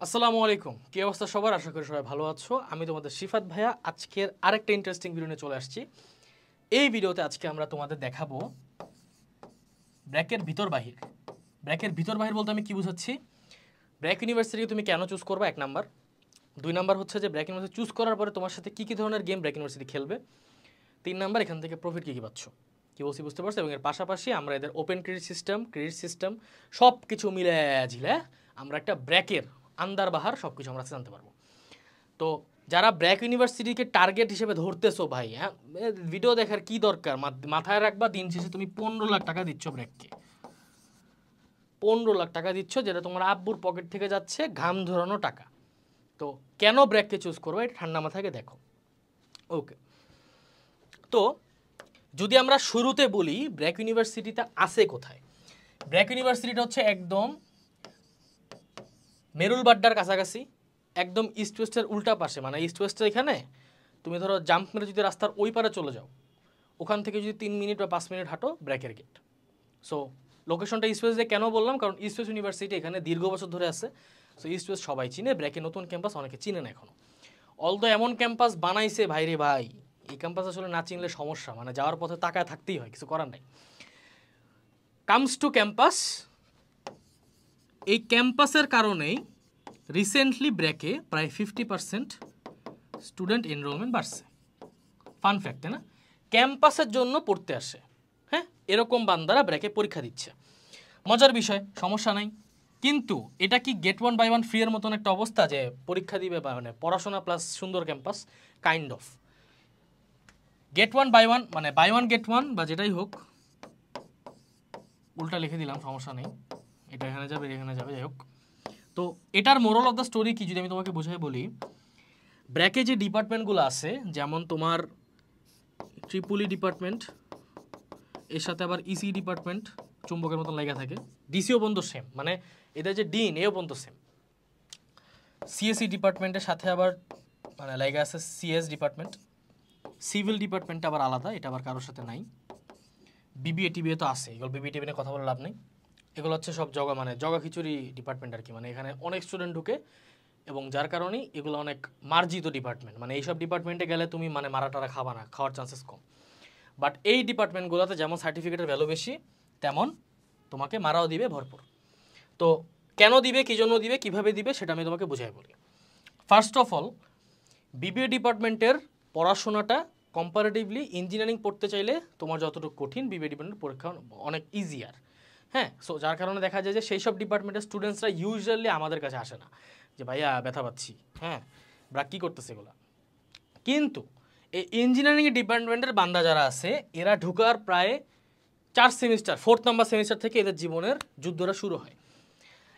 আসসালামু আলাইকুম, কি অবস্থা সবার? আশা করি সবাই ভালো আছো। আমি তোমাদের শিফাত ভাইয়া আজকের আরেকটা ইন্টারেস্টিং ভিডিও নিয়ে চলে আসছি। এই ভিডিওতে আজকে আমরা তোমাদের দেখাবো ব্র্যাকের ভিতর বাহির। ব্র্যাকের ভিতর বাহির বলতে আমি কি বুঝাচ্ছি? ব্র্যাক ইউনিভার্সিটি তুমি কেন চুজ করবা, 1 নাম্বার। 2 নাম্বার হচ্ছে যে ব্র্যাক ইউনিভার্সিটি চুজ করার পরে তোমার সাথে কী ধরনের গেম ব্র্যাক ইউনিভার্সিটি খেলবে। 3 নাম্বার, এখান থেকে প্রফিট কী পাচ্ছ, কী বলছি বুঝতে পারছো? এবং এর পাশাপাশি আমরা এদের ওপেন ক্রেডিট সিস্টেম সব কিছু মিলে ঝিলে আমরা একটা ব্র্যাকের আন্দার বাহার সব কিছু আমরা জানতে পারবো। তো যারা ব্র্যাক ইউনিভার্সিটিকে টার্গেট হিসেবে ধরতেছো ভাই, হ্যাঁ, ভিডিও দেখার কি দরকার? মাথায় রাখবা, দিন শেষে তুমি 15 লাখ টাকা দিচ্ছ ব্র্যাককে, 15 লাখ টাকা দিচ্ছ, যেটা তোমার আব্বুর পকেট থেকে যাচ্ছে, ঘাম ধরানো টাকা। তো কেন ব্র্যাককে চুজ করবো, এটা ঠান্ডা মাথায় দেখো। ওকে, তো যদি আমরা শুরুতে বলি ব্র্যাক ইউনিভার্সিটিটা আছে কোথায়। ব্র্যাক ইউনিভার্সিটিটা হচ্ছে একদম মেরুল বাড্ডার কাছাকাছি, একদম ইস্ট ওয়েস্টের উল্টা পাশে। মানে ইস্ট ওয়েস্টের এখানে তুমি ধরো জাম্প মেরে যদি রাস্তার ওই পারে চলে যাও, ওখান থেকে যদি 3 মিনিট বা 5 মিনিট হাঁটো, ব্র্যাকের গেট। সো লোকেশনটা ইস্ট ওয়েস্টে কেন বললাম, কারণ ইস্ট ওয়েস্ট ইউনিভার্সিটি এখানে দীর্ঘ বছর ধরে আছে। সো ইস্ট ওয়েস্ট সবাই চিনে, ব্র্যাকের নতুন ক্যাম্পাস অনেকে চিনে না এখনও। অলদো এমন ক্যাম্পাস বানাইছে ভাইরে ভাই, এই ক্যাম্পাস আসলে না চিনলে সমস্যা, মানে যাওয়ার পথে তাকায় থাকতেই হয়, কিছু করার নাই। কামস টু ক্যাম্পাস, এই ক্যাম্পাসের কারণেই রিসেন্টলি ব্র্যাকে প্রায় 50% স্টুডেন্ট এনরোলমেন্ট বাড়ছে। ফান ফ্যাক্ট, তাই না? ক্যাম্পাসের জন্য পড়তে আসে, হ্যাঁ, এরকম বান্দারা ব্র্যাকে পরীক্ষা দিচ্ছে। মজার বিষয়, সমস্যা নাই। কিন্তু এটা কি গেট 1 বাই 1 ফ্রি এর মতন একটা অবস্থা যে পরীক্ষা দিবে, বা মানে পড়াশোনা প্লাস সুন্দর campus? Kind of. Get 1 buy 1 মানে বাই 1 গেট 1 বা যেটাই হোক, উল্টা লিখে দিলাম, সমস্যা নেই, এটা এখানে যাবে এখানে যাবে, যাই হোক। তো এটার মোরাল অফ দ্য স্টোরি কি যদি আমি তোমাকে বুঝাই বলি, ব্র্যাকে যে ডিপার্টমেন্টগুলো আছে, যেমন তোমার ট্রিপুলি ডিপার্টমেন্ট, এর সাথে আবার ইসি ডিপার্টমেন্ট চুম্বকের মতন লেগে থাকে, ডিসিও পর্যন্ত সেম, মানে এদের যে ডিন এও পর্যন্ত সেম। সিএসসি ডিপার্টমেন্টের সাথে আবার মানে লেগে আছে সিএস ডিপার্টমেন্ট। সিভিল ডিপার্টমেন্টটা আবার আলাদা, এটা আবার কারোর সাথে নাই। বিবিএ টিবিএ তো আছে, এগুলো বিবিএ টিবিএ কথা বলে লাভ নেই। এগুলো হচ্ছে সব মানে জগা খিচুড়ি ডিপার্টমেন্ট আর কি, মানে এখানে অনেক স্টুডেন্ট ঢুকে, এবং যার কারণেই এগুলো অনেক মার্জিত ডিপার্টমেন্ট। মানে এইসব ডিপার্টমেন্টে গেলে তুমি মানে মারা টারা খাবা না, খাওয়ার চান্সেস কম। বাট এই ডিপার্টমেন্টগুলোতে যেমন সার্টিফিকেটের ভ্যালু বেশি, তেমন তোমাকে মারাও দিবে ভরপুর। তো কেন দিবে, কী জন্য দিবে, কীভাবে দিবে, সেটা আমি তোমাকে বুঝাই বলি। ফার্স্ট অফ অল, বিবিএ ডিপার্টমেন্টের পড়াশোনাটা কম্পারেটিভলি ইঞ্জিনিয়ারিং পড়তে চাইলে তোমার যতটুকু কঠিন, বিবিএ ডিপার্টমেন্টের পরীক্ষা অনেক ইজিয়ার। হ্যাঁ, সো যার কারণে দেখা যায় যে সেই সব ডিপার্টমেন্টের স্টুডেন্টসরা ইউজুয়ালি আমাদের কাছে আসে না, যে ভাইয়া ব্যথা পাচ্ছি, হ্যাঁ ব্রা কী করতেছে এগুলো। কিন্তু এই ইঞ্জিনিয়ারিং ডিপার্টমেন্টের বান্দা যারা আছে, এরা ঢুকার প্রায় 4 সেমিস্টার, 4th নাম্বার সেমিস্টার থেকে এদের জীবনের যুদ্ধটা শুরু হয়।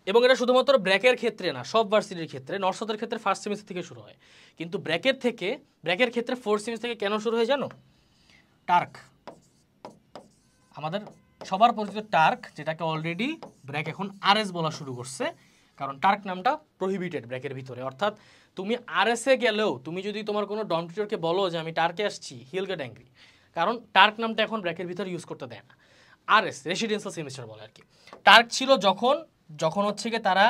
এবং এটা শুধুমাত্র ব্র্যাকের ক্ষেত্রে না, সব ভার্সিটির ক্ষেত্রে। নর্থসাউথের ক্ষেত্রে 1st সেমিস্টার থেকে শুরু হয়, কিন্তু ব্র্যাকের ক্ষেত্রে 4th সেমিস্টার থেকে কেন শুরু হয় জানো? টার্ক, আমাদের সবার পরিচিত টার্ক, যেটাকে অলরেডি ব্র্যাক এখন আরএস বলা শুরু করছে, কারণ টার্ক নামটা প্রহিবিটেড ব্র্যাকের ভিতরে। অর্থাৎ তুমি আরএসে গেলেও তুমি যদি তোমার কোনো ডর্ম টিচারকে বলো যে আমি টার্কে আসছি, হিল গেট অ্যাংরি, কারণ টার্ক নামটা এখন ব্র্যাকের ভিতরে ইউজ করতে দেয় না। আরএস রেসিডেন্সিয়াল সেমিস্টার বলে আর কি। টার্ক ছিল যখন হচ্ছে গিয়ে তারা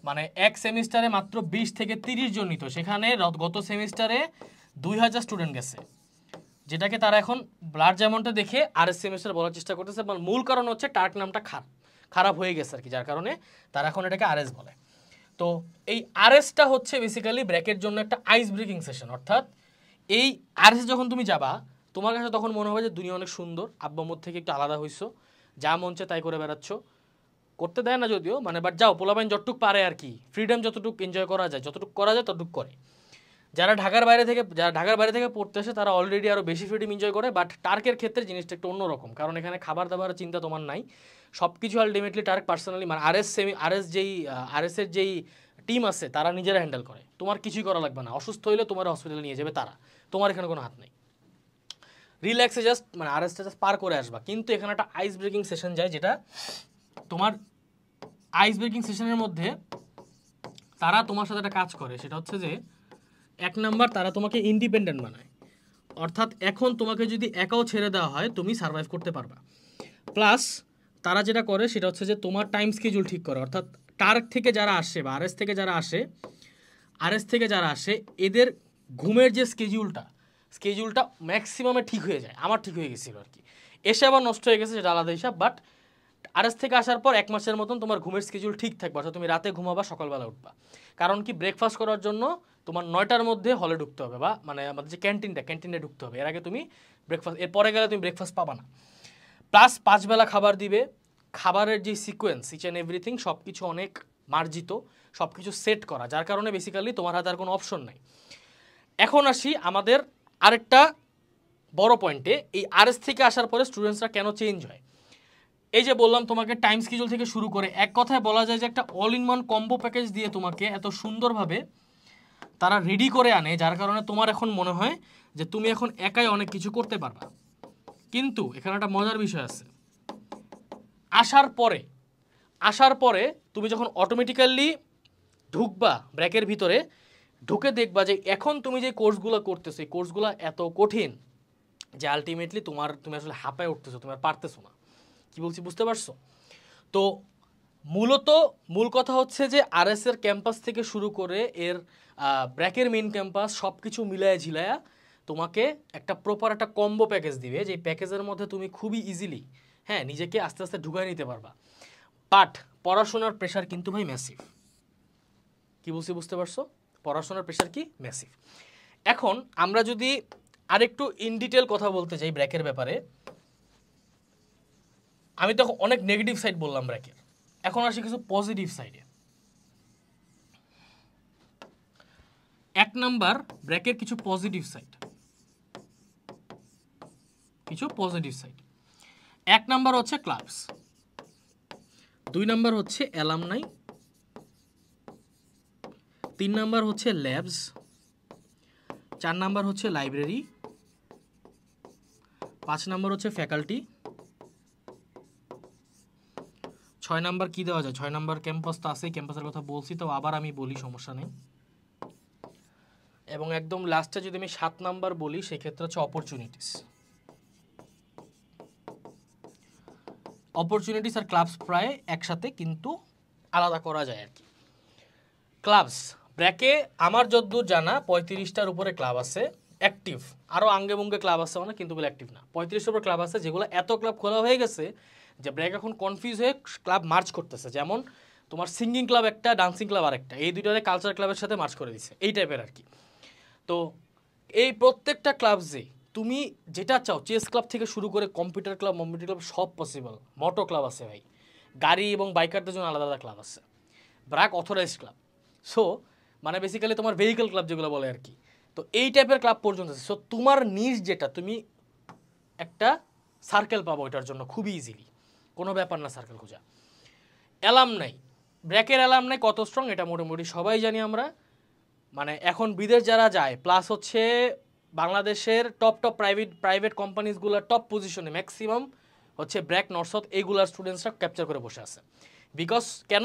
মানে এক সেমিস্টারে মাত্র 20 থেকে 30 জন নিত, সেখানে গত সেমিস্টারে 2000 স্টুডেন্ট গেছে, যেটাকে তারা এখন লার্জ অ্যামাউন্টে দেখে আরএস সেমিস্টার বলার চেষ্টা করতেছে। মূল কারণ হচ্ছে টার্ক নামটা খারাপ হয়ে গেছে আর কি, যার কারণে তারা এখন এটাকে আরএস বলে। তো এই আরএসটা হচ্ছে বেসিক্যালি ব্র্যাকের জন্য একটা আইস ব্রেকিং সেশন। অর্থাৎ এই আরএস যখন তুমি যাবা, তোমার কাছে তখন মনে হবে যে দুনিয়া অনেক সুন্দর, আব্বাম্মুর থেকে একটু আলাদা হইছো, যা মন চায় তাই করে বেড়াচ্ছ, করতে দেয় না যদিও, মানে বাট যাও, পোলাপাইন যতটুকু পারে আর কি, ফ্রিডম যতটুকু এনজয় করা যায়, যতটুকু করা যায় ততটুকু করে। যারা ঢাকার বাইরে থেকে পড়তে আসে, তারা অলরেডি আরও বেশি ফ্রিডম এনজয় করে। বাট টার্কের ক্ষেত্রে জিনিসটা একটু অন্যরকম, কারণ এখানে খাবার দাবারের চিন্তা তোমার নাই, সব কিছু আলটিমেটলি টার্ক পার্সোনালি, মানে আরএসের যেই টিম আছে তারা নিজেরা হ্যান্ডেল করে, তোমার কিছুই করা লাগবে না। অসুস্থ হইলে তোমার হসপিটালে নিয়ে যাবে তারা, তোমার এখানে কোনো হাত নেই। রিল্যাক্সে জাস্ট মানে আরএসটা জাস্ট পার করে আসবা। কিন্তু এখানে একটা আইস ব্রেকিং সেশন যায়, যেটা তোমার আইস ব্রেকিং সেশনের মধ্যে তারা তোমার সাথে একটা কাজ করে, সেটা হচ্ছে যে 1 নাম্বার, তারা তোমাকে ইন্ডিপেন্ডেন্ট বানায়। অর্থাৎ এখন তোমাকে যদি একাও ছেড়ে দেওয়া হয়, তুমি সার্ভাইভ করতে পারবা। প্লাস তারা যেটা করে সেটা হচ্ছে যে তোমার টাইম স্কেডিউল ঠিক করে। অর্থাৎ টার্ক থেকে যারা আসে বা আরএস থেকে যারা আসে এদের ঘুমের যে স্কেডিউলটা ম্যাক্সিমামে ঠিক হয়ে যায়। আমার ঠিক হয়ে গেছিলো আর কি, এসে আবার নষ্ট হয়ে গেছে সেটা আলাদা হিসাব। বাট আরএস থেকে আসার পর 1 মাসের মতন তোমার ঘুমের স্কেডিউল ঠিক থাকবে, অর্থাৎ তুমি রাতে ঘুমাবা, সকালবেলা উঠবা। কারণ কি, ব্রেকফাস্ট করার জন্য তোমার 9টার মধ্যে হলে ঢুকতে হবে, বা মানে আমাদের যে ক্যান্টিনে ঢুকতে হবে। এর আগে তুমি ব্রেকফাস্ট, এর পরে গেলে তুমি ব্রেকফাস্ট পাবা না। প্লাস 5 বেলা খাবার দিবে, খাবারের যে সিকোয়েন্স ইচ অ্যান্ড এভরিথিং সব কিছু অনেক মার্জিত, সব কিছু সেট করা, যার কারণে বেসিক্যালি তোমার হাতে আর কোনো অপশন নাই। এখন আসি আমাদের আরেকটা বড় পয়েন্টে, এই আরএস থেকে আসার পরে স্টুডেন্টসরা কেন চেঞ্জ হয়। এই যে বললাম তোমাকে টাইম স্কেডিউল থেকে শুরু করে, এক কথায় বলা যায় যে একটা all in one combo package দিয়ে তোমাকে এত সুন্দরভাবে তারা রেডি করে আনে, যার কারণে তোমার এখন মনে হয় যে তুমি এখন একাই অনেক কিছু করতে পারবা। কিন্তু এখানে একটা মজার বিষয় আছে, আসার পরে তুমি যখন অটোমেটিক্যালি ঢুকবা ব্র্যাকের ভিতরে, ঢুকে দেখবা যে এখন তুমি যে কোর্সগুলো করতেছো এই কোর্সগুলো এত কঠিন যে আলটিমেটলি তুমি আসলে হাঁপায় উঠতেছো, তুমি আর পারতেছো না। কি বলছি বুঝতে পারছো? তো মূল কথা হচ্ছে যে আরএস এর ক্যাম্পাস থেকে শুরু করে এর ব্র্যাকের মেইন ক্যাম্পাস সব কিছু মিলায়া ঝিলায়া তোমাকে একটা প্রপার একটা কম্বো প্যাকেজ দিবে, যে প্যাকেজের মধ্যে তুমি খুবই ইজিলি নিজেকে আস্তে আস্তে ঢুকাই নিতে পারবা। বাট পড়াশোনার প্রেশার কিন্তু ভাই ম্যাসিভ। কি বলছি বুঝতে পারছো? পড়াশোনার প্রেশার কি ম্যাসিভ। এখন আমরা যদি আরেকটু ইন ডিটেল কথা বলতে চাই ব্র্যাকের ব্যাপারে, আমি তো অনেক নেগেটিভ সাইড বললাম ব্র্যাকের, এখন আসি কিছু পজিটিভ সাইডে। 1 নাম্বার ব্র্যাকের কিছু পজিটিভ সাইড। 1 নাম্বার হচ্ছে ক্লাবস, 2 নাম্বার হচ্ছে অ্যালামনাই, 3 নাম্বার হচ্ছে ল্যাবস, 4 নাম্বার হচ্ছে লাইব্রেরি, 5 নাম্বার হচ্ছে ফ্যাকাল্টি, 6 নাম্বার কি দেওয়া যায়, 6 নাম্বার ক্যাম্পাস তো আছে, ক্যাম্পাসের কথা বলছি তো আবার আমি বলি, সমস্যা নেই। এবং একদম লাস্টে যদি আমি 7 নাম্বার বলি সেক্ষেত্রে হচ্ছে অপরচুনিটিস আর ক্লাবস প্রায় একসাথে কিন্তু আলাদা করা যায় আর কি। ক্লাবস ব্র্যাকে আমার যতদূর জানা 35টার উপরে ক্লাব আছে অ্যাক্টিভ, আরও আঙ্গে বঙ্গে ক্লাব আছে অনেক, কিন্তু বলে অ্যাক্টিভ না। 35টার উপর ক্লাব আছে, যেগুলো এত ক্লাব খোলা হয়ে গেছে যে ব্র্যাক এখন কনফিউজ হয়ে ক্লাব মার্চ করতেছে। যেমন তোমার সিঙ্গিং ক্লাব একটা, ডান্সিং ক্লাব আরেকটা, এই দুইটারে কালচার ক্লাবের সাথে মার্চ করে দিচ্ছে, এই টাইপের আর কি। তো এই প্রত্যেকটা ক্লাবসে তুমি যেটা চাও, চেস ক্লাব থেকে শুরু করে কম্পিউটার ক্লাব সব পসিবল। মোটো ক্লাব আছে ভাই, গাড়ি এবং বাইকারদের জন্য আলাদা আলাদা ক্লাব আছে, ব্র্যাক অথরাইজড ক্লাব। সো মানে বেসিক্যালি তোমার ভেহিকল ক্লাব যেগুলো বলে আর কি। তো এই টাইপের ক্লাব পর্যন্ত আছে। সো তোমার নিজ যেটা, তুমি একটা সার্কেল পাবো এটার জন্য খুবই ইজিলি, কোনো ব্যাপার না সার্কেল খোঁজা। অ্যালামনাই, ব্র্যাকের অ্যালামনাই কত স্ট্রং এটা মোটামুটি সবাই জানি আমরা। মানে এখন বিদেশ যারা যায়, প্লাস হচ্ছে বাংলাদেশের টপ প্রাইভেট কোম্পানিজগুলোর টপ পজিশনে ম্যাক্সিমাম হচ্ছে ব্র্যাক, নর্থ সাউথ এইগুলার স্টুডেন্টসরা ক্যাপচার করে বসে আছে। বিকজ কেন?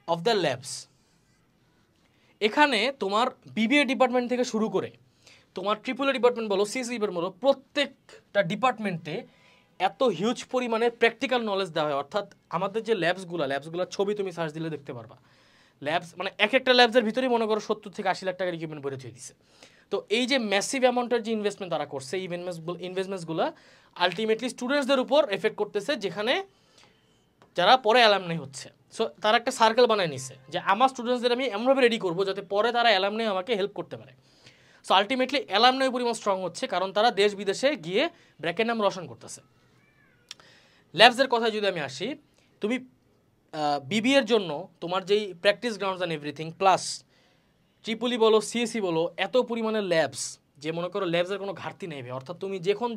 Of the labs. এখানে তোমার বিবিএ ডিপার্টমেন্ট থেকে শুরু করে তোমার ট্রিপল ডিপার্টমেন্ট বলো, সিএসি ডিপার্টমেন্ট বলো, প্রত্যেকটা ডিপার্টমেন্টে এত হিউজ পরিমাণে প্র্যাকটিক্যাল নলেজ দেওয়া হয়। অর্থাৎ আমাদের যে ল্যাবসগুলোর ছবি তুমি সার্চ দিলে দেখতে পারবা। ল্যাবস মানে এক একটা ল্যাবসের ভিতরেই মনে করো 70 থেকে 80 লাখ টাকার ইকুইপমেন্ট ভরে থুয়ে দিছে। তো এই যে ম্যাসিভ অ্যামাউন্টের যে ইনভেস্টমেন্ট তারা করছে, এই ইনভেস্টমেন্টসগুলো আলটিমেটলি স্টুডেন্টসদের উপর এফেক্ট করতেছে, যেখানে যারা পরে অ্যালামনাই হচ্ছে। সো তারা একটা সার্কেল বানায় নিছে যে আমার স্টুডেন্টসদের আমি এমনভাবে রেডি করবো যাতে পরে তারা অ্যালামনাই আমাকে হেল্প করতে পারে। সো আলটিমেটলি অ্যালামনাই পরিমাণ স্ট্রং হচ্ছে, কারণ তারা দেশ বিদেশে গিয়ে ব্র্যাকের নাম রোশন করতেছে। ল্যাবসের কথা যদি আমি আসি, তুমি বিবিএর জন্য তোমার যেই practice grounds and everything, plus Tripoli বলো, সিএসি বলো, এত পরিমাণে ল্যাবস যে মনে করো ল্যাবসের কোনো ঘাটতি নেই। অর্থাৎ তুমি যখন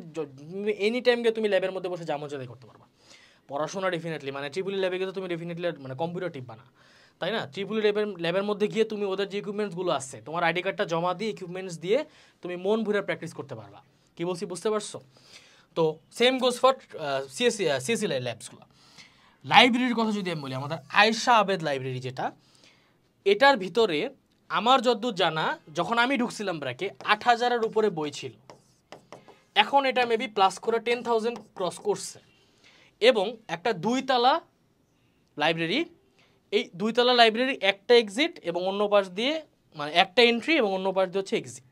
এনি টাইম গিয়ে তুমি ল্যাবের মধ্যে বসে জামজাদাই করতে পারবা। পড়াশোনা ডেফিনেটলি মানে ট্রিপলি ল্যাবে গিয়ে তুমি ডেফিনেটলি মানে কম্পিউটার টিপবা না, তাই না? ট্রিপলি ল্যাবের মধ্যে গিয়ে তুমি ওদের যে ইকুইপমেন্টসগুলো আছে, তোমার আইডি কার্ডটা জমা দিয়ে ইকুইপমেন্টস দিয়ে তুমি মন ভরে প্র্যাকটিস করতে পারবা। কি বলছি বুঝতে পারছো? তো সেম গোজ ফর সিএসি ল্যাবসগুলো। লাইব্রেরির কথা যদি আমি বলি, আমাদের আয়েশা আবেদ লাইব্রেরি যেটা, এটার ভিতরে আমার যতদূর জানা যখন আমি ঢুকছিলাম ব্র্যাকে 8000-এর উপরে বই ছিল। এখন এটা মেবি প্লাস করে 10,000 ক্রস করছে। এবং একটা 2 তলা লাইব্রেরি, এই 2 তলা লাইব্রেরি একটা এক্সিট এবং অন্য পাশ দিয়ে মানে একটা এন্ট্রি এবং অন্য পাশ দিয়ে হচ্ছে এক্সিট।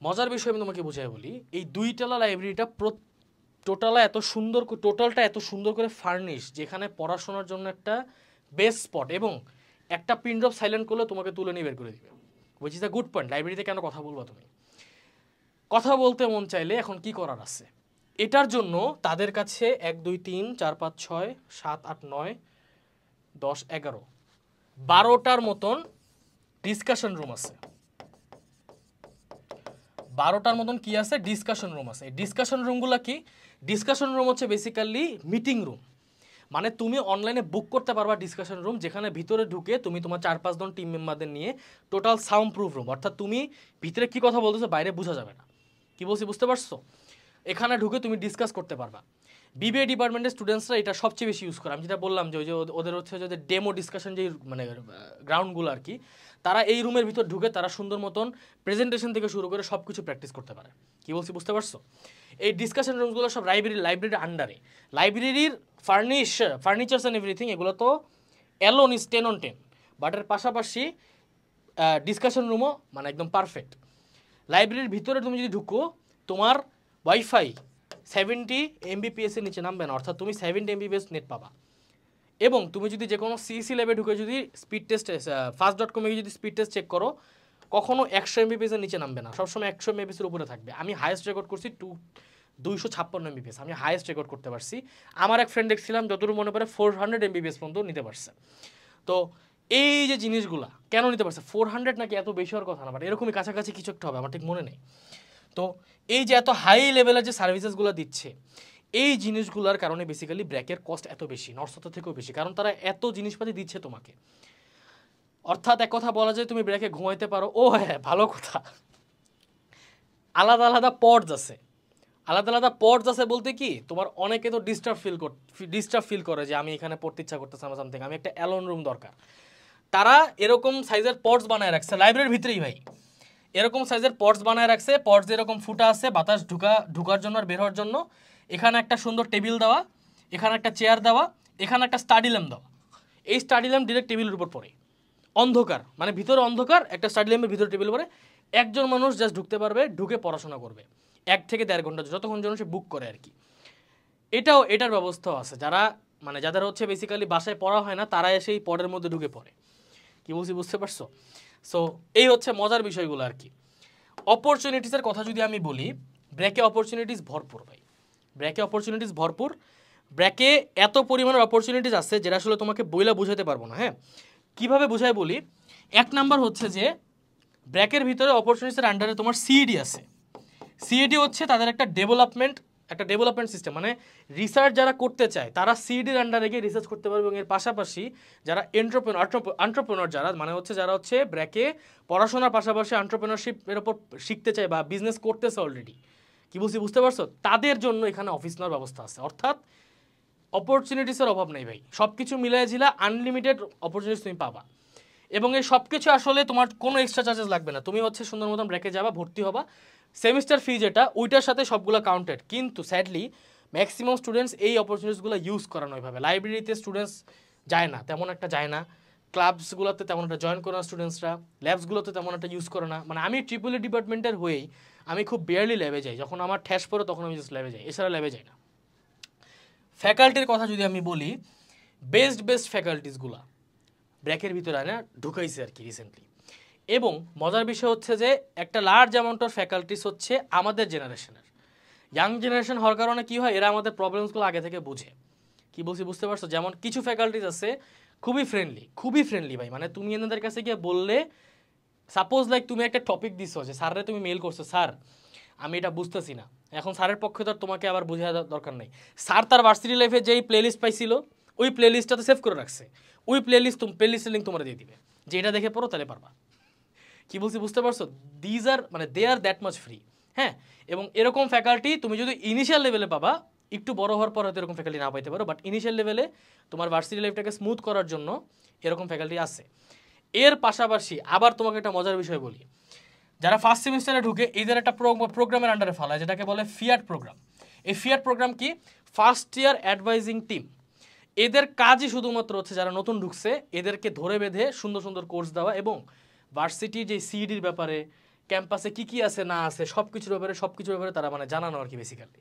মজার বিষয় আমি তোমাকে বুঝাই বলি, এই 2 তলা লাইব্রেরিটা টোটালটা এত সুন্দর করে ফার্নিশ, যেখানে পড়াশোনার জন্য একটা বেস্ট স্পট, এবং একটা পিন ড্রপ সাইলেন্ট করলে তোমাকে তুলে নিয়ে বের করে দিবে, which is a good point. লাইব্রেরিতে কেন কথা বলবা তুমি? কথা বলতে মন চাইলে এখন কি করার আছে, এটার জন্য তাদের কাছে 1 2 3 4 5 6 7 8 9 10 11 12টার মতন ডিসকাশন রুম আছে। 12টার মতন কি আছে? ডিসকাশন রুম আছে। এই ডিসকাশন রুমগুলো কি? ডিসকাশন রুম হচ্ছে বেসিক্যালি মিটিং রুম, মানে তুমি অনলাইনে বুক করতে পারবা ডিসকাশন রুম, যেখানে ভিতরে ঢুকে তুমি তোমার 4-5 জন টিম মেম্বারদের নিয়ে টোটাল সাউন্ড প্রুফ রুম, অর্থাৎ তুমি ভিতরে কি কথা বলতেছো বাইরে বোঝা যাবে না। কি বলছি বুঝতে পারছো? এখানে ঢুকে তুমি ডিসকাস করতে পারবা। বিবিএ ডিপার্টমেন্টের স্টুডেন্টসরা এটা সবচেয়ে বেশি ইউজ করে। আমি যেটা বললাম যে ওই যে ওদের হচ্ছে যে ডেমো ডিসকাশন যে মানে গ্রাউন্ডগুলো আর কি, তারা এই রুমের ভিতর ঢুকে তারা সুন্দর মতন প্রেজেন্টেশন থেকে শুরু করে সব কিছু প্র্যাকটিস করতে পারে। কি বলছি বুঝতে পারছো? এই ডিসকাশন রুমগুলো সব লাইব্রেরির আন্ডারে। লাইব্রেরির ফার্নিচার্স অ্যান্ড এভরিথিং এগুলো তো অ্যালোন ইজ 10 on 10, বাট এর পাশাপাশি ডিসকাশন রুমও মানে একদম পারফেক্ট। লাইব্রেরির ভিতরে তুমি যদি ঢুকো, তোমার ওয়াইফাই 70 Mbps এর নিচে নামবে না, অর্থাৎ তুমি 70 Mbps নেট পাবা। এবং তুমি যদি যে কোনো সিইসি ল্যাবে ঢুকে যদি স্পিড টেস্ট fast.com এ যদি স্পিড টেস্ট চেক করো, কখনো 100 Mbps এর নিচে নামবে না, সবসময় 100 Mbps এর উপরে থাকবে। আমি হাইয়েস্ট রেকর্ড করছি 256 Mbps, আমি হাইয়েস্ট রেকর্ড করতে পারছি। আমার এক ফ্রেন্ড দেখছিলাম যতটুকু মনে পড়ে 400 Mbps পর্যন্ত নিতে পারছে। তো এই যে জিনিসগুলা কেন নিতে পারছে, 400 নাকি এত বেশি হওয়ার কথা না, বাট এরকমই কাছাকাছি কিছু একটা হবে, আমার ঠিক মনে নেই। তো এই যে এত হাই লেভেলের যে সার্ভিসেসগুলো দিচ্ছে, এই জিনিসগুলোর কারণে বেসিক্যালি ব্র্যাকের কস্ট এত বেশি, নর্থসাউথের থেকেও বেশি, কারণ তারা এত জিনিসপাতি দিচ্ছে তোমাকে। অর্থাৎ এক কথা বলা যায় তুমি ব্র্যাকে ঘুমাইতে পারো। ও হ্যাঁ, ভালো কথা, আলাদা আলাদা পডস আছে। আলাদা আলাদা পডস আছে বলতে কি, তোমার অনেকে তো ডিস্টার্ব ফিল করে যে আমি এখানে পড়তে ইচ্ছা করতেছে আমার সামথিং, আমি একটা অ্যালোন রুম দরকার। তারা এরকম সাইজের পডস বানায় রাখছে লাইব্রেরির ভিতরেই ভাই, এরকম সাইজের পডস বানায় রাখছে। পডস এরকম ফুটা আছে বাতাস ঢুকার জন্য আর বের হওয়ার জন্য। এখানে একটা সুন্দর টেবিল দেওয়া, এখানে একটা চেয়ার দেওয়া, এখানে একটা স্টাডি ল্যাম্প দেওয়া। এই স্টাডি ল্যাম্প ডিরেক্ট টেবিলের উপর পড়ে, অন্ধকার, মানে ভিতরে অন্ধকার, একটা স্টাডি ল্যাম্পের ভিতরে টেবিল পড়ে। একজন মানুষ জাস্ট ঢুকতে পারবে, ঢুকে পড়াশোনা করবে 1 থেকে 1.5 ঘন্টা, যতক্ষণ যেন সে বুক করে আর কি। এটার ব্যবস্থাও আছে। যাদের হচ্ছে বেসিক্যালি বাসায় পড়া হয় না, তারা এসে এই পডের মধ্যে ঢুকে পড়ে। কি বলছি বুঝতে পারছো? সো এই হচ্ছে মজার বিষয়গুলো আর কি। অপরচুনিটিসের কথা যদি আমি বলি, ব্র্যাকে অপরচুনিটিস ভরপুর ভাই, ব্র্যাকে অপরচুনিটিস ভরপুর। ব্র্যাকে এত পরিমাণের অপরচুনিটিস আছে যেটা আসলে তোমাকে বইলা বুঝাতে পারবো না। হ্যাঁ, কীভাবে বুঝাই বলি। 1 নাম্বার হচ্ছে যে ব্র্যাকের ভিতরে অপরচুনিটিসের আন্ডারে তোমার সিইডি আছে। সিইডি হচ্ছে তাদের একটা ডেভেলপমেন্ট সিস্টেম, মানে রিসার্চ যারা করতে চায় তারা সিইডির আন্ডারে গিয়ে রিসার্চ করতে পারবে। এবং এর পাশাপাশি যারা এন্টারপ্রেনার যারা হচ্ছে ব্র্যাকে পড়াশোনার পাশাপাশি এন্টারপ্রেনারশিপের ওপর শিখতে চায় বা বিজনেস করতেছে অলরেডি, কি বলছি বুঝতে পারছো, তাদের জন্য এখানে অফিস নেওয়ার ব্যবস্থা আছে। অর্থাৎ অপরচুনিটিসের অভাব নেই ভাই, সব কিছু মিলাই ঝিলা আনলিমিটেড অপরচুনিটিস তুমি পাবা। এবং এই সব কিছু আসলে তোমার কোনো এক্সট্রা চার্জেস লাগবে না। তুমি হচ্ছে সুন্দর মতন ব্র্যাকে যাবা, ভর্তি হবা, সেমিস্টার ফি যেটা ওইটার সাথে সবগুলো কাউন্টেড। কিন্তু স্যাডলি ম্যাক্সিমাম স্টুডেন্টস এই অপরচুনিটিসগুলো ইউজ করে না ওইভাবে। লাইব্রেরিতে স্টুডেন্টস যায় না, তেমন একটা যায় না। ক্লাবসগুলোতে তেমন একটা জয়েন করে না স্টুডেন্টসরা, ল্যাবসগুলোতে তেমন একটা ইউজ করে না। মানে আমি ট্রিপল ই ডিপার্টমেন্টের হয়েই আমি খুব বেয়ারলি ল্যাবে যাই, যখন আমার ঠ্যাস পড়ে তখন আমি জাস্ট ল্যাবে যাই, এছাড়া ল্যাবে যাই না। ফ্যাকাল্টির কথা যদি আমি বলি, বেস্ট ফ্যাকাল্টিসগুলো ব্র্যাকের ভিতরে আনা ঢুকাইছে আর কি রিসেন্টলি। এবং মজার বিষয় হচ্ছে যে একটা লার্জ অ্যামাউন্ট অফ ফ্যাকাল্টিস হচ্ছে আমাদের জেনারেশনের, ইয়াং জেনারেশন হওয়ার কারণে কী হয়, এরা আমাদের প্রবলেমসগুলো আগে থেকে বুঝে। কি বলছি বুঝতে পারছো? যেমন কিছু ফ্যাকাল্টিস আছে খুবই ফ্রেন্ডলি ভাই, মানে তুমি এনাদের কাছে গিয়ে বললে, সাপোজ লাইক তুমি একটা টপিক দিছো যে স্যাররে তুমি মেল করছো, স্যার আমি এটা বুঝতেছি না, এখন স্যারের পক্ষে তো তোমাকে আবার বোঝা দরকার নেই। স্যার তার ভার্সিটি লাইফে যেই প্লেলিস্ট পাইছিল ওই প্লেলিস্টটাতে সেভ করে রাখছে, ওই প্লেলিস্টের লিঙ্ক তোমরা দিয়ে দিবে যে এটা দেখে পড়ো তাহলে পারবা। কি বলছি বুঝতে পারছো? দে আর দ্যাট মাচ ফ্রি। হ্যাঁ, এবং এরকম ফ্যাকাল্টি তুমি যদি ইনিশিয়াল লেভেলে পাবা, একটু বড় হওয়ার পর হয়তো এরকম ফ্যাকাল্টি না পাইতে পারো, বাট ইনিশিয়াল লেভেলে তোমার ভার্সিটি লাইফটাকে স্মুথ করার জন্য এরকম ফ্যাকাল্টি আছে। এর পাশাপাশি আবার তোমাকে একটা মজার বিষয় বলি, যারা ফার্স্ট সেমিস্টারে ঢুকে এদের একটা প্রোগ্রামের আন্ডারে ফেলায় যেটাকে বলে ফিয়াট প্রোগ্রাম। এই ফিয়াট প্রোগ্রাম কি? First year advising team. এদের কাজই শুধুমাত্র হচ্ছে যারা নতুন ঢুকছে এদেরকে ধরে বেঁধে সুন্দর সুন্দর কোর্স দেওয়া এবং ভার্সিটির যে সিইডির ব্যাপারে ক্যাম্পাসে কি আছে না আছে সব কিছুর ব্যাপারে তারা মানে জানানো আর কি বেসিক্যালি।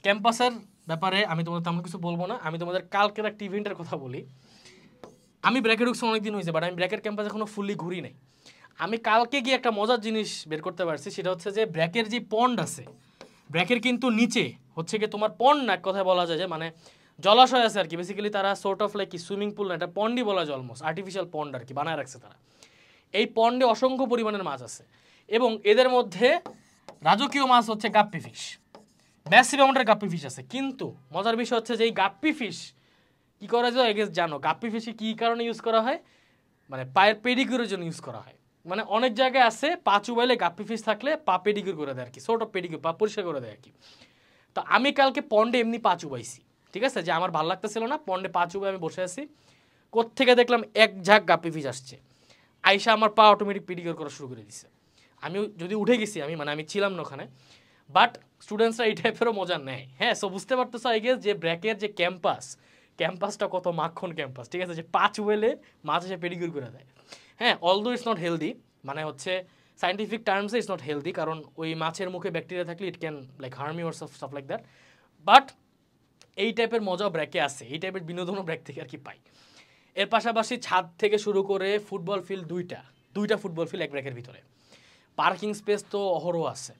ক্যাম্পাসের ব্যাপারে আমি তোমাদের তেমন কিছু বলবো না, আমি তোমাদের কালকের একটা ইভেন্টের কথা বলি। আমি ব্র্যাকে ঢুকছি অনেকদিন হয়েছে, বাট আমি ব্র্যাকের ক্যাম্পাস এখনো ফুললি ঘুরি নাই। আমি কালকে গিয়ে একটা মজার জিনিস বের করতে পারছি, সেটা হচ্ছে যে ব্র্যাকের যে পন্ড আছে, ব্র্যাকের কিন্তু নিচে হচ্ছে কি তোমার পন্ড না, এক কথায় বলা যায় যে মানে জলাশয় আছে আর কি। বেসিক্যালি তারা সোর্ট অফ লাইক কি সুইমিং পুল না, এটা পন্ডই বলা যায়, অলমোস্ট আর্টিফিশিয়াল পন্ড আর কি বানায় রাখছে তারা। এই পন্ডে অসংখ্য পরিমাণের মাছ আছে এবং এদের মধ্যে রাজকীয় মাছ হচ্ছে গাপ্পি ফিশ, ম্যাসিভ অ্যামাউন্টের গাপ্পি ফিশ আছে। কিন্তু মজার বিষয় হচ্ছে যে এই গাপ্পি ফিশ কী করা যায় আগে জানো? গাপ্পি ফিশে কী কারণে ইউজ করা হয়? মানে পায়ের পেডিকিউরের জন্য ইউজ করা হয়। মানে অনেক জায়গায় আছে পা চুবাইলে গাপ্পি ফিশ থাকলে পা পেডিকিউর করে দেয় আর কি, সোর্ট অফ পেডিকিউর, পা পরিষ্কার করে দেয় আর কি। তো আমি কালকে পন্ডে এমনি পা চুবাইছি, ঠিক আছে, যে আমার ভালো লাগতেছিল না, পন্ডে পা চুবাই আমি বসে আছি, কোত্থেকে দেখলাম এক ঝাঁক গাপ্পি ফিশ আসছে, আইসা আমার পা অটোমেটিক পেডিকিউর করা শুরু করে দিছে। আমি যদি উঠে গেছি আমি ছিলাম না ওখানে, বাট স্টুডেন্টসরা এই টাইপেরও মজা নেয়। হ্যাঁ, সো বুঝতে পারতেছো আই গেস যে ব্র্যাকের যে ক্যাম্পাসটা কত মাখন ক্যাম্পাস, ঠিক আছে, যে পাঁচ ওয়েলে মাছ এসে পেডিকিউর করে দেয়। হ্যাঁ, অলদো ইটস নট হেলদি, মানে হচ্ছে সায়েন্টিফিক টার্মসে ইটস নট হেলদি, কারণ ওই মাছের মুখে ব্যাকটেরিয়া থাকলে it can like harm you or stuff like that. But এই টাইপের মজাও ব্র্যাকে আছে, এই টাইপের বিনোদনও ব্র্যাক থেকে আর কি পাই। এর পাশাপাশি ছাদ থেকে শুরু করে ফুটবল ফিল্ড দুইটা ফুটবল ফিল্ড এক ব্র্যাকের ভিতরে, পার্কিং স্পেস তো অহরহ আছে।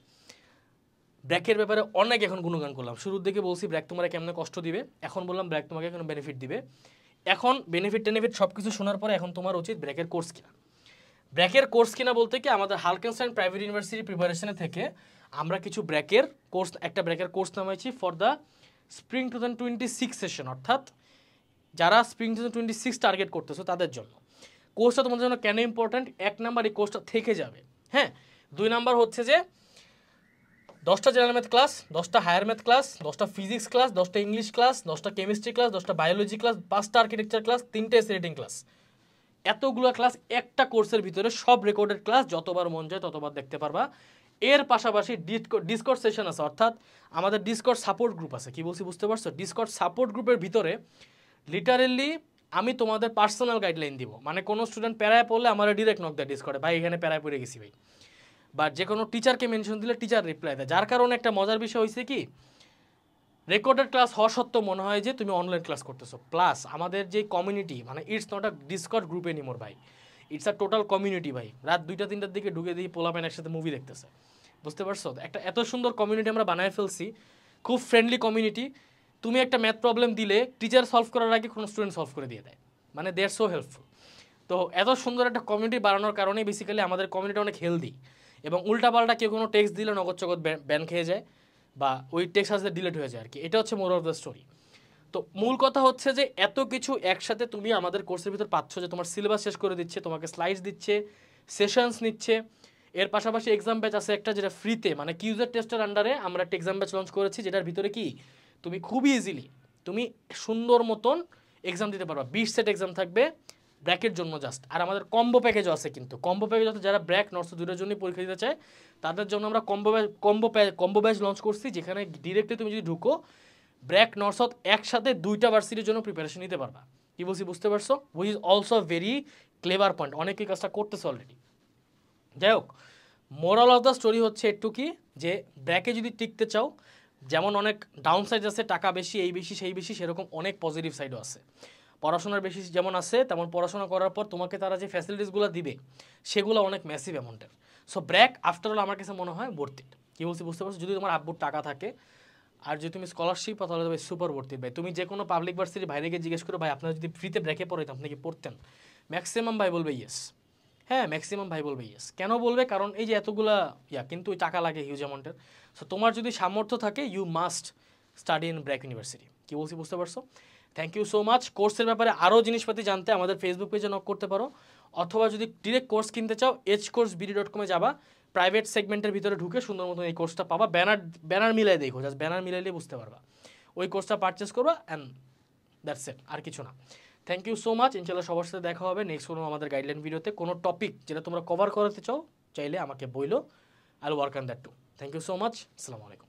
ব্র্যাকের ব্যাপারে অনেক এখন গুণগান করলাম, শুরুর দিকে বলছি ব্র্যাক তোমার কেমন কষ্ট দিবে, এখন বললাম ব্র্যাক তোমাকে কেন বেনিফিট দিবে। এখন বেনিফিট সব কিছু শোনার পরে এখন তোমার উচিত ব্র্যাকের কোর্স কিনা। ব্র্যাকের কোর্স কিনা বলতে কি, আমাদের হালকেনস্টাইন প্রাইভেট ইউনিভার্সিটি প্রিপারেশনে থেকে আমরা কিছু ব্র্যাকের কোর্স নামাইছি ফর দ্য স্প্রিং 2026 সেশন, অর্থাৎ যারা স্প্রিং 2026 টার্গেট করতেছো তাদের জন্য। কোর্সটা তোমাদের জন্য কেন ইম্পর্ট্যান্ট? 1 নাম্বার, এই কোর্সটা থেকে যাবে। হ্যাঁ, 2 নাম্বার হচ্ছে যে 10টা জেনারেল ম্যাথ ক্লাস, 10টা হায়ার ম্যাথ ক্লাস, 10টা ফিজিক্স ক্লাস, 10টা ইংলিশ ক্লাস, 10টা কেমিস্ট্রি ক্লাস, 10টা বায়োলজি ক্লাস, 5টা আর্কিটেকচার ক্লাস, 3টা এসে রেটিং ক্লাস। এতগুলো ক্লাস একটা কোর্সের ভিতরে, সব রেকর্ডেড ক্লাস, যতবার মন যায় ততবার দেখতে পারবা। এর পাশাপাশি ডিসকর্ড সেশন আছে, অর্থাৎ আমাদের ডিসকর্ড সাপোর্ট গ্রুপ আছে। কি বলছি বুঝতে পারছো? ডিসকর্ড সাপোর্ট গ্রুপের ভিতরে লিটারেলি আমি তোমাদের পার্সোনাল গাইডলাইন দিব। মানে কোনো স্টুডেন্ট প্যারায় পড়লে আমার ডিরেক্ট নক দেয় ডিসকর্ডে, ভাই এখানে প্যারায় পড়ে গেছি ভাই, বা যে কোনো টিচারকে মেনশন দিলে টিচার রিপ্লাই দেয়। যার কারণে একটা মজার বিষয় হয়েছে কি, রেকর্ডেড ক্লাস হওয়া সত্ত্বেও মনে হয় যে তুমি অনলাইন ক্লাস করতেছো। প্লাস আমাদের যে কমিউনিটি, মানে it's not a Discord group anymore ভাই, ইটস আ টোটাল কমিউনিটি ভাই। রাত 2টা-3টার দিকে ঢুকে দিয়ে পোলাপেন একসাথে মুভি দেখতেছে, বুঝতে পারছো? একটা এত সুন্দর কমিউনিটি আমরা বানায় ফেলছি, খুব ফ্রেন্ডলি কমিউনিটি। তুমি একটা ম্যাথ প্রবলেম দিলে টিচার সলভ করার আগে কোনো স্টুডেন্ট সলভ করে দিয়ে দেয়, মানে দে আর সো হেল্পফুল। তো এত সুন্দর একটা কমিউনিটি বানানোর কারণে বেসিক্যালি আমাদের কমিউনিটি অনেক হেলদি, এবং উল্টাপাল্টা কেউ কোনো টেক্সট দিলে নগদ চগদ ব্যান খেয়ে যায়, বা ওই টেক্সট আসলে ডিলিট হয়ে যায় আর কি। এটা হচ্ছে মোর অফ দ্য স্টোরি। তো মূল কথা হচ্ছে যে এত কিছু একসাথে তুমি আমাদের কোর্সের ভিতর পাচ্ছ, যে তোমার সিলেবাস শেষ করে দিচ্ছে, তোমাকে স্লাইডস দিচ্ছে, সেশনস নিচ্ছে। এর পাশাপাশি এক্সাম ব্যাচ আছে একটা, যেটা ফ্রিতে, মানে কিউজার টেস্টের আন্ডারে আমরা একটা এক্সাম ব্যাচ লঞ্চ করেছি, যেটার ভিতরে কি তুমি খুবই ইজিলি তুমি সুন্দর মতন এক্সাম দিতে পারবা। 20 সেট এক্সাম থাকবে ব্র্যাকের জন্য জাস্ট। আর আমাদের কম্বো প্যাকেজও আছে, কিন্তু কম্বো প্যাকেজ হচ্ছে যারা ব্র্যাক নর্স দুটোর জন্যই পরীক্ষা দিতে চায় তাদের জন্য আমরা কম্বো ব্যাচ লঞ্চ করছি, যেখানে ডিরেক্টলি তুমি যদি ঢুকো ব্র্যাক নর্সত একসাথে 2টা ভার্সিটির জন্য প্রিপারেশন নিতে পারবা। কি বলছি বুঝতে পারছো? Which is also very clever point, অনেকেই কাজটা করতেছে অলরেডি। যাই হোক, মোরাল অফ দ্য স্টোরি হচ্ছে একটু কি, যে ব্র্যাকে যদি টিকতে চাও, যেমন অনেক ডাউন সাইড আছে, টাকা বেশি, এই বেশি সেই বেশি, সেরকম অনেক পজিটিভ সাইডও আছে। পড়াশোনার বেশি যেমন আছে, তেমন পড়াশোনা করার পর তোমাকে তারা যে ফ্যাসিলিটিসগুলো দিবে সেগুলো অনেক ম্যাসিভ অ্যামাউন্টের। সো ব্র্যাক আফটার অল আমার কাছে মনে হয় ভর্তি। কী বলছি বুঝতে পারছো? যদি তোমার আব্বুর টাকা থাকে আর যদি তুমি স্কলারশিপ পাও, তাহলে ভাই সুপার ভর্তি ভাই। তুমি যে কোনো পাবলিক ভার্সিটির বাইরে গিয়ে জিজ্ঞেস করো, ভাই আপনারা যদি ফ্রিতে ব্র্যাকে পড়াইতেন আপনি কি পড়তেন? ম্যাক্সিমাম ভাই বলবে ইয়েস। হ্যাঁ, ম্যাক্সিমাম ভাই বলবে ইয়েস। কেন বলবে? কারণ এই যে এতগুলা কিন্তু ওই টাকা লাগে হিউজ অ্যামাউন্টের। সো তোমার যদি সামর্থ্য থাকে, you must study in BRAC university. কী বলছি বুঝতে পারছো? Thank you so much. কোর্সের ব্যাপারে আরও জিনিসপাতি জানতে আমাদের ফেসবুক পেজে নক করতে পারো, অথবা যদি ডিরেক্ট কোর্স কিনতে চাও hcoursebd.com যাবা, প্রাইভেট সেগমেন্টের ভিতরে ঢুকে সুন্দর মতন এই কোর্সটা পাবা। ব্যানার মিলাই দেখো, জাস্ট ব্যানার মিলাইলে বুঝতে পারবা। ওই কোর্সটা পারচেস করবা অ্যান্ড দ্যাটস ইট, আর কিছু না। Thank you so much. ইনশাল্লাহ সবার সাথে দেখা হবে নেক্সট কোনো আমাদের গাইডলাইন ভিডিওতে। কোনো টপিক যেটা তোমরা কভার করাতে চাও চাইলে আমাকে বইলো, I will work on that too. Thank you so much. আসসালামু আলাইকুম।